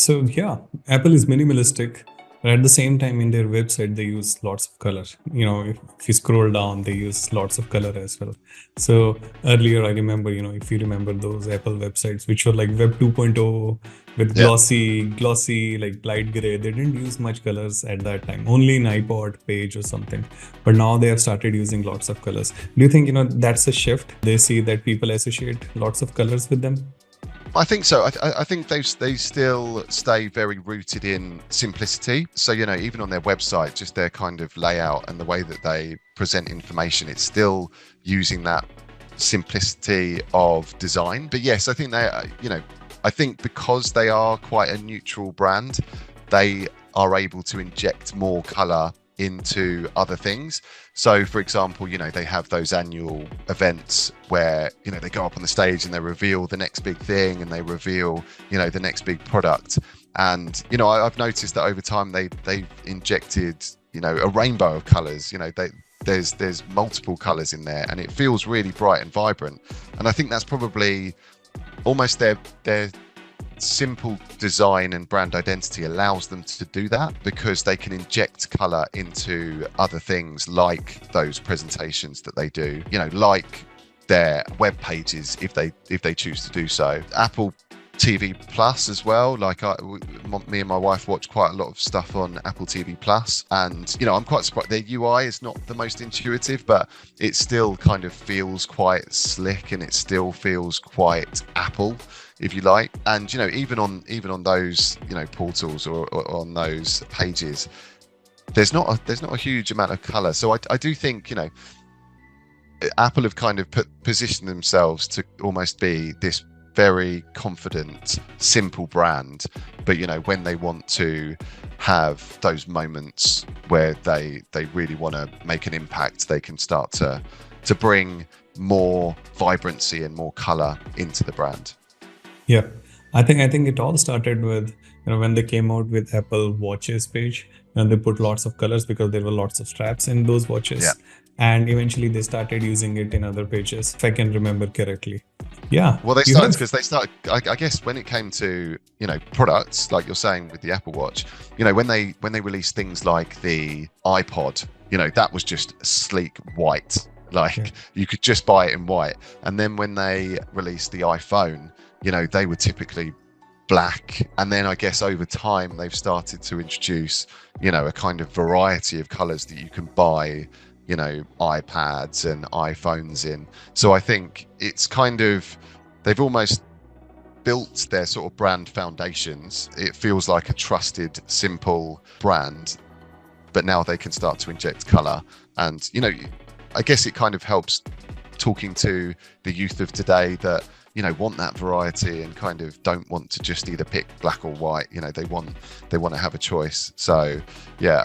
So yeah, Apple is minimalistic, but at the same time, in their website, they use lots of color. If you scroll down, they use lots of color as well. So earlier, I remember, if you remember those Apple websites, which were like Web 2.0 with Yeah. glossy, like light gray, they didn't use much colors at that time, only in iPod page or something. But now they have started using lots of colors. Do you think, that's a shift? They see that people associate lots of colors with them? I think so. I think they still stay very rooted in simplicity. So, even on their website, just their kind of layout and the way that they present information, it's still using that simplicity of design. But yes, I think I think because they are quite a neutral brand, they are able to inject more color into other things. So, for example, they have those annual events where, they go up on the stage and they reveal the next big thing and they reveal, the next big product. And, I've noticed that over time they've injected, a rainbow of colors. There's multiple colors in there and it feels really bright and vibrant. And I think that's probably almost their simple design and brand identity allows them to do that because they can inject color into other things like those presentations that they do, like their web pages if they choose to do so. Apple TV Plus as well. Like me and my wife watch quite a lot of stuff on Apple TV Plus, and I'm quite surprised. Their UI is not the most intuitive, but it still kind of feels quite slick, and it still feels quite Apple, if you like. And even on those portals or on those pages, there's not a huge amount of color. So I do think Apple have kind of positioned themselves to almost be this very confident, simple brand, but when they want to have those moments where they really want to make an impact, they can start to bring more vibrancy and more color into the brand. Yeah, I think it all started with when they came out with Apple Watches page, and they put lots of colors because there were lots of straps in those Yeah. watches, and eventually they started using it in other pages, if I can remember correctly. Yeah, Well, they you started have. because they started. I guess when it came to products, like you're saying with the Apple Watch, when they released things like the iPod, that was just sleek white. Like Yeah. you could just buy it in white. And then when they released the iPhone, they were typically black. And then I guess over time they've started to introduce, a kind of variety of colors that you can buy, iPads and iPhones in. So I think it's kind of, they've almost built their sort of brand foundations. It feels like a trusted, simple brand, but now they can start to inject color. And, I guess it kind of helps talking to the youth of today that, want that variety and kind of don't want to just either pick black or white. They want to have a choice. So yeah,